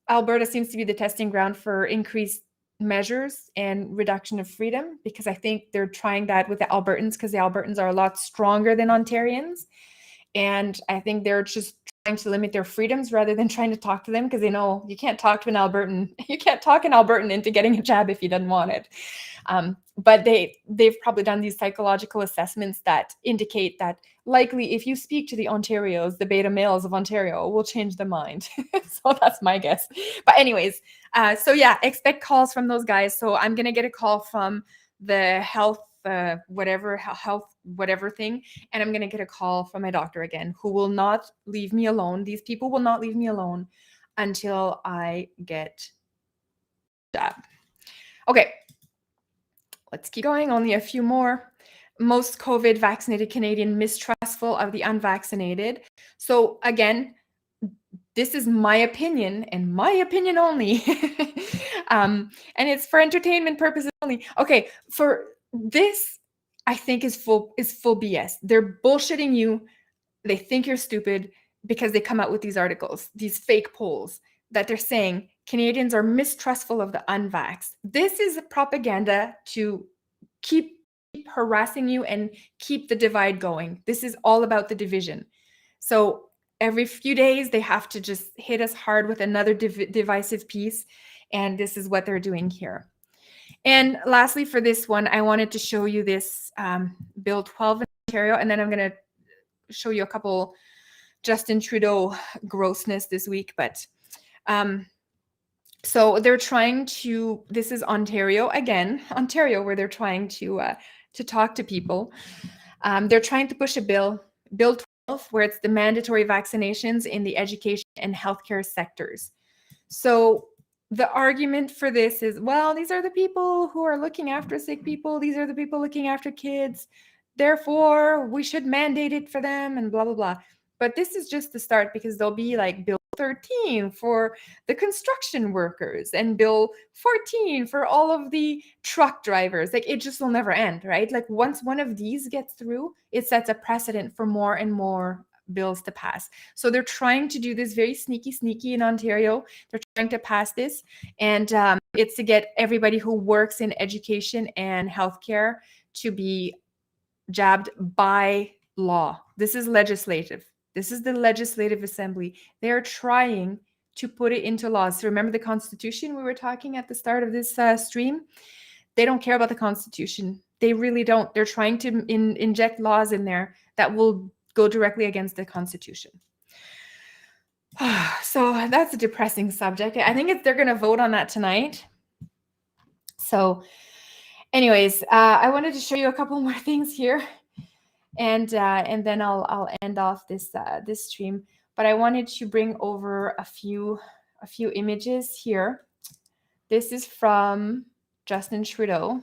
Alberta seems to be the testing ground for increased measures and reduction of freedom, because I think they're trying that with the Albertans, because the Albertans are a lot stronger than Ontarians. And I think they're just trying to limit their freedoms rather than trying to talk to them, because they know you can't talk to an Albertan. You can't talk an Albertan into getting a jab if he doesn't want it. But they've probably done these psychological assessments that indicate that likely if you speak to the Ontarios, the beta males of Ontario will change their mind. So that's my guess. But anyways, so yeah, expect calls from those guys. So I'm going to get a call from the health whatever thing, and I'm going to get a call from my doctor again, who will not leave me alone. These people will not leave me alone until I get jab. Okay, let's keep going. Only a few more. Most COVID vaccinated Canadian mistrustful of the unvaccinated. So again, this is my opinion and my opinion only. And it's for entertainment purposes only. Okay, for this, I think is full BS. They're bullshitting you. They think you're stupid because they come out with these articles, these fake polls that they're saying Canadians are mistrustful of the unvaxxed. This is propaganda to keep harassing you and keep the divide going. This is all about the division. So every few days, they have to just hit us hard with another divisive piece. And this is what they're doing here. And lastly, for this one, I wanted to show you this Bill 12 in Ontario, and then I'm going to show you a couple Justin Trudeau grossness this week. But so they're trying to, this is Ontario again, Ontario, where they're trying to talk to people. They're trying to push a Bill 12, where it's the mandatory vaccinations in the education and healthcare sectors. So the argument for this is, well, these are the people who are looking after sick people. These are the people looking after kids. Therefore, we should mandate it for them and blah, blah, blah. But this is just the start, because there'll be like Bill 13 for the construction workers and Bill 14 for all of the truck drivers. Like, it just will never end, right? Like, once one of these gets through, it sets a precedent for more and more bills to pass. So they're trying to do this very sneaky in Ontario. They're trying to pass this, and it's to get everybody who works in education and healthcare to be jabbed by law. This is legislative. This is the Legislative Assembly. They're trying to put it into laws. So remember the Constitution we were talking at the start of this stream? They don't care about the Constitution. They really don't. They're trying to inject laws in there that will go directly against the Constitution. So that's a depressing subject. I think they're going to vote on that tonight. So anyways, I wanted to show you a couple more things here, and then I'll end off this stream. But I wanted to bring over a few images here. This is from Justin Trudeau,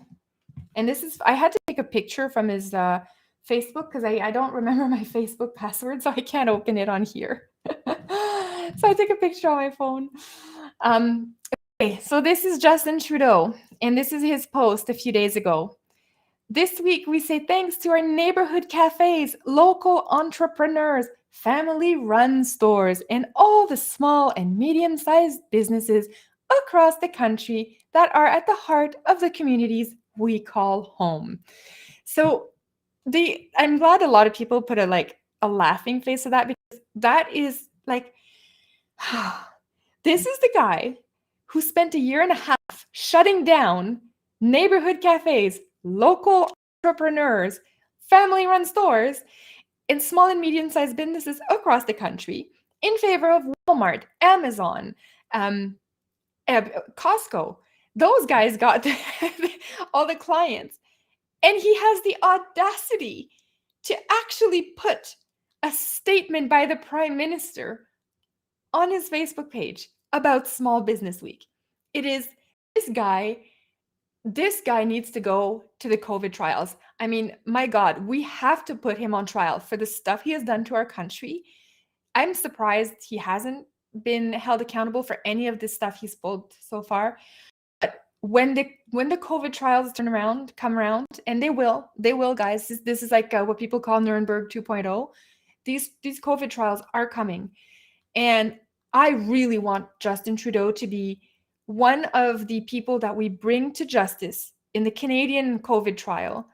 and this is, I had to take a picture from his Facebook, because I don't remember my Facebook password, so I can't open it on here. So I took a picture on my phone. Okay, so this is Justin Trudeau, and this is his post a few days ago. This week, we say thanks to our neighborhood cafes, local entrepreneurs, family-run stores, and all the small and medium-sized businesses across the country that are at the heart of the communities we call home. So I'm glad a lot of people put a laughing face to that, because that is like, this is the guy who spent a year and a half shutting down neighborhood cafes, local entrepreneurs, family-run stores, and small and medium-sized businesses across the country in favor of Walmart, Amazon, Costco. Those guys got all the clients. And he has the audacity to actually put a statement by the Prime Minister on his Facebook page about Small Business Week. It is, this guy needs to go to the COVID trials. I mean, my God, we have to put him on trial for the stuff he has done to our country. I'm surprised he hasn't been held accountable for any of this stuff he's pulled so far. But when the COVID trials come around, and they will, guys. This is like what people call Nuremberg 2.0. These COVID trials are coming, and I really want Justin Trudeau to be one of the people that we bring to justice in the Canadian COVID trial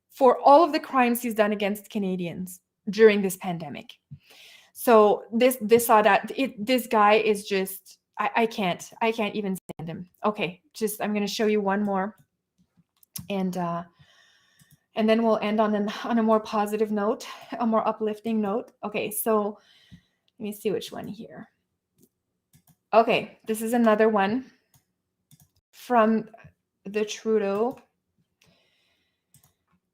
for all of the crimes he's done against Canadians during this pandemic. So this saw that this guy is just, I can't even stand him. Okay, just I'm going to show you one more, and then we'll end on a more positive note, a more uplifting note. Okay, so let me see which one here. Okay, this is another one from the Trudeau.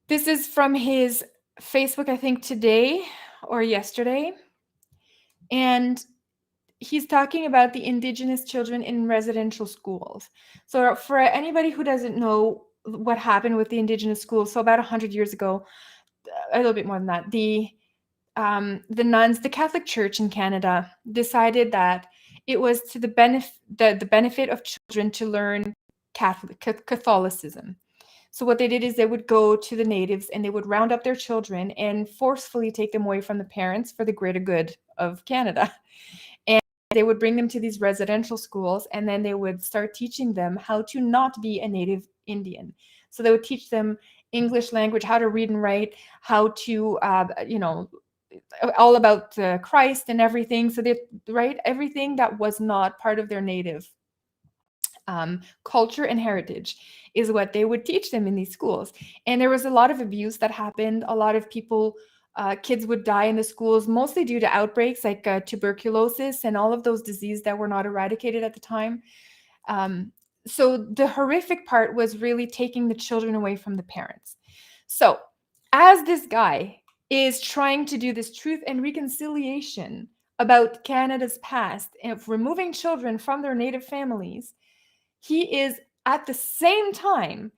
This is from his Facebook, I think today or yesterday. And he's talking about the Indigenous children in residential schools. So for anybody who doesn't know what happened with the Indigenous schools, so about 100 years ago, a little bit more than that, the nuns, the Catholic Church in Canada, decided that it was to the benefit of children to learn Catholicism. So what they did is they would go to the natives and they would round up their children and forcefully take them away from the parents for the greater good of Canada. And they would bring them to these residential schools, and then they would start teaching them how to not be a native Indian. So they would teach them English language, how to read and write, how to, all about Christ and everything. So they, right, everything that was not part of their native culture and heritage is what they would teach them in these schools. And there was a lot of abuse that happened. A lot of people, kids would die in the schools, mostly due to outbreaks like tuberculosis and all of those diseases that were not eradicated at the time. So the horrific part was really taking the children away from the parents. So as this guy is trying to do this truth and reconciliation about Canada's past and removing children from their native families, he is at the same time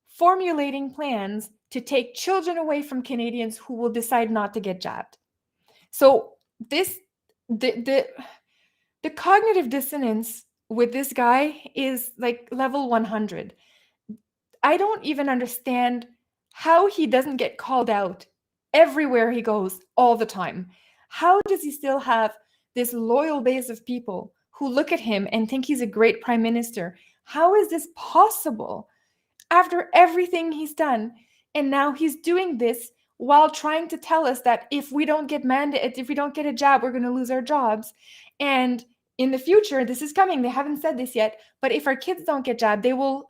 formulating plans to take children away from Canadians who will decide not to get jabbed. So the cognitive dissonance with this guy is like level 100. I don't even understand how he doesn't get called out everywhere he goes all the time. How does he still have this loyal base of people who look at him and think he's a great prime minister? How is this possible after everything he's done? And now he's doing this while trying to tell us that if we don't get if we don't get a job, we're going to lose our jobs. And in the future, this is coming. They haven't said this yet, but if our kids don't get jabbed, they will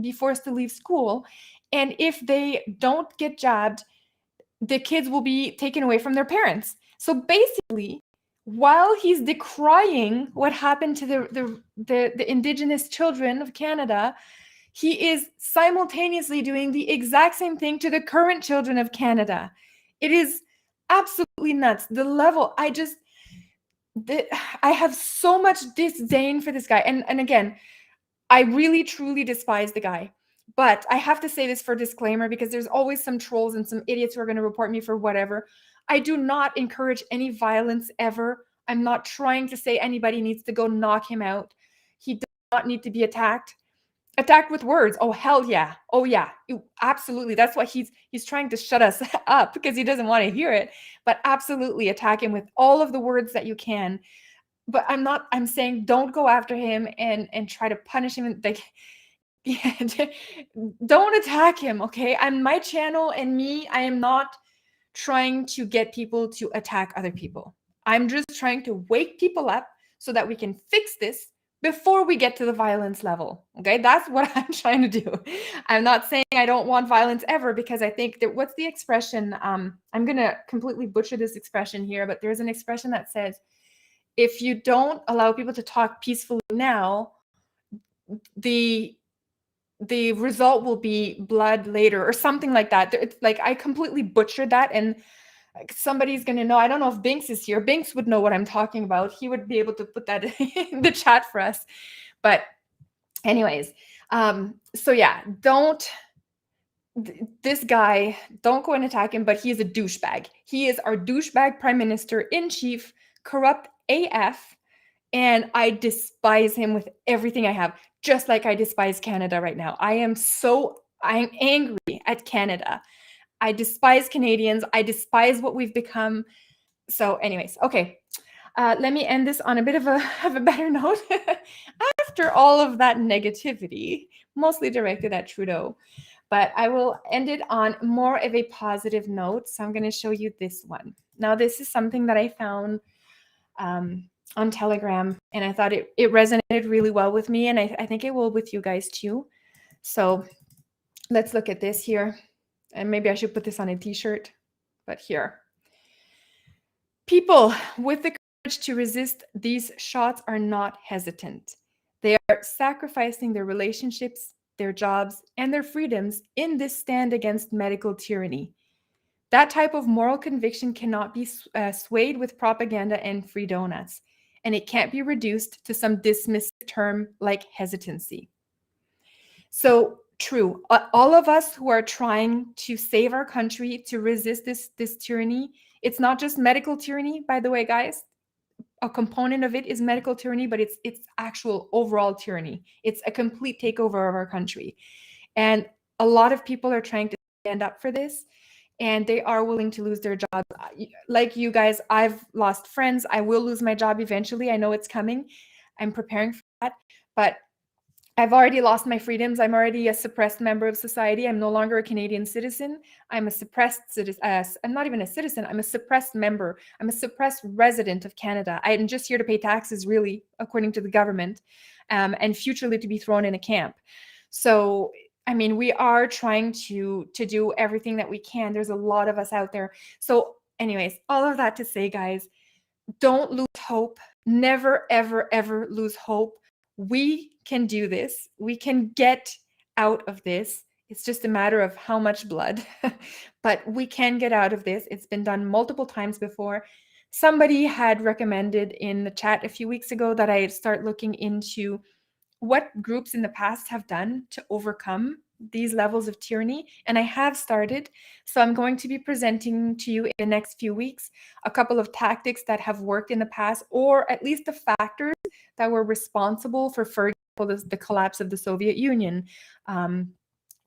be forced to leave school. And if they don't get jabbed, the kids will be taken away from their parents. So basically, while he's decrying what happened to the Indigenous children of Canada, he is simultaneously doing the exact same thing to the current children of Canada. It is absolutely nuts. The level, I have so much disdain for this guy. And again, I really, truly despise the guy. But I have to say this for disclaimer, because there's always some trolls and some idiots who are going to report me for whatever. I do not encourage any violence ever. I'm not trying to say anybody needs to go knock him out. He does not need to be attacked. Attacked with words. Oh, hell yeah. Oh, yeah. Absolutely. That's why he's trying to shut us up, because he doesn't want to hear it. But absolutely attack him with all of the words that you can. But I'm saying don't go after him and try to punish him. Like, yeah, don't attack him, okay? On my channel and me, I am not trying to get people to attack other people. I'm just trying to wake people up so that we can fix this before we get to the violence level, okay? That's what I'm trying to do. I'm not saying I don't want violence ever, because I think that, what's the expression? I'm going to completely butcher this expression here, but there's an expression that says, if you don't allow people to talk peacefully now, the result will be blood later, or something like that. It's like, I completely butchered that, and somebody's going to know. I don't know if Binks is here. Binks would know what I'm talking about. He would be able to put that in the chat for us. But anyways, so yeah, this guy, don't go and attack him, but he is a douchebag. He is our douchebag prime minister in chief, corrupt AF, and I despise him with everything I have, just like I despise Canada right now. I'm angry at Canada. I despise Canadians. I despise what we've become. So anyways, okay. Let me end this on a bit of a better note. After all of that negativity, mostly directed at Trudeau, But I will end it on more of a positive note. So I'm going to show you this one. Now, this is something that I found on Telegram, and I thought it resonated really well with me, and I think it will with you guys too. So let's look at this here. And maybe I should put this on a t-shirt, but here. People with the courage to resist these shots are not hesitant. They are sacrificing their relationships, their jobs, and their freedoms in this stand against medical tyranny. That type of moral conviction cannot be swayed with propaganda and free donuts, and it can't be reduced to some dismissive term like hesitancy. So true, all of us who are trying to save our country, to resist this tyranny, it's not just medical tyranny, by the way, guys. A component of it is medical tyranny, but it's actual overall tyranny. It's a complete takeover of our country. And a lot of people are trying to stand up for this, and they are willing to lose their jobs. Like you guys, I've lost friends. I will lose my job eventually. I know it's coming. I'm preparing for that. But I've already lost my freedoms. I'm already a suppressed member of society. I'm no longer a Canadian citizen. I'm a suppressed citizen. I'm not even a citizen. I'm a suppressed member. I'm a suppressed resident of Canada. I'm just here to pay taxes, really, according to the government, and futurely to be thrown in a camp. So, I mean, we are trying to do everything that we can. There's a lot of us out there. So, anyways, all of that to say, guys, don't lose hope. Never, ever, ever lose hope. We can do this. We can get out of this. It's just a matter of how much blood, but we can get out of this. It's been done multiple times before. Somebody had recommended in the chat a few weeks ago that I start looking into what groups in the past have done to overcome these levels of tyranny, and I have started. So I'm going to be presenting to you in the next few weeks a couple of tactics that have worked in the past, or at least the factors that were responsible for example, the collapse of the Soviet Union.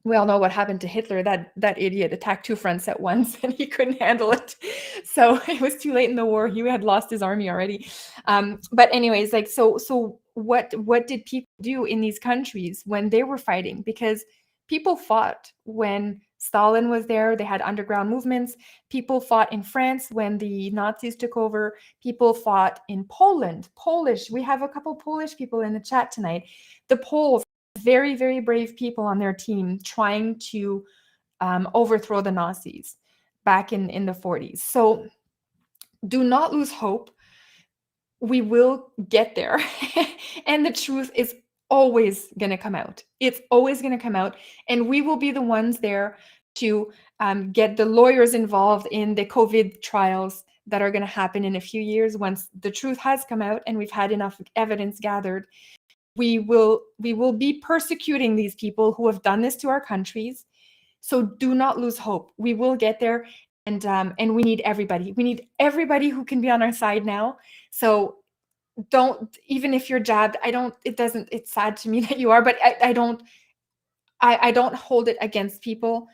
We all know what happened to Hitler. That idiot attacked two fronts at once, and he couldn't handle it. So it was too late in the war. He had lost his army already. But anyways, like so what did people do in these countries when they were fighting? Because people fought when Stalin was there. They had underground movements. People fought in France when the Nazis took over. People fought in Poland. Polish. We have a couple Polish people in the chat tonight. The Poles, very, very brave people on their team trying to overthrow the Nazis back in the 40s. So do not lose hope. We will get there. And the truth is always going to come out. It's always going to come out. And we will be the ones there to get the lawyers involved in the COVID trials that are going to happen in a few years once the truth has come out and we've had enough evidence gathered. We will be persecuting these people who have done this to our countries. So do not lose hope. We will get there, and we need everybody. We need everybody who can be on our side now. So don't, even if you're jabbed, it's sad to me that you are, but I don't hold it against people.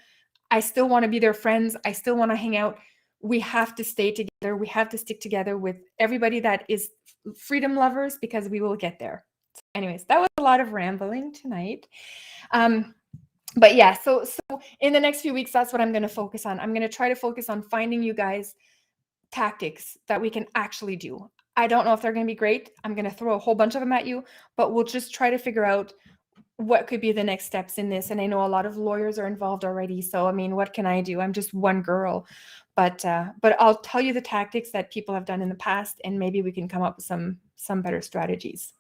I still want to be their friends. I still want to hang out. We have to stay together. We have to stick together with everybody that is freedom lovers, because we will get there. Anyways, that was a lot of rambling tonight. But yeah, so in the next few weeks, that's what I'm going to focus on. I'm going to try to focus on finding you guys tactics that we can actually do. I don't know if they're going to be great. I'm going to throw a whole bunch of them at you, but we'll just try to figure out what could be the next steps in this. And I know a lot of lawyers are involved already. So, I mean, what can I do? I'm just one girl, but I'll tell you the tactics that people have done in the past, and maybe we can come up with some better strategies.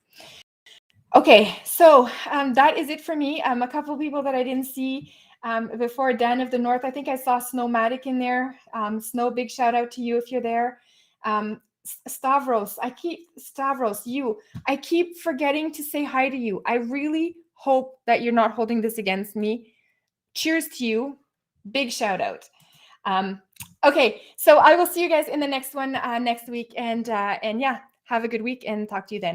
Okay, so that is it for me. A couple of people that I didn't see before. Dan of the North, I think I saw Snowmatic in there. Snow, big shout out to you if you're there. Stavros, I keep forgetting to say hi to you. I really hope that you're not holding this against me. Cheers to you. Big shout out. Okay, so I will see you guys in the next one next week. And yeah, have a good week and talk to you then.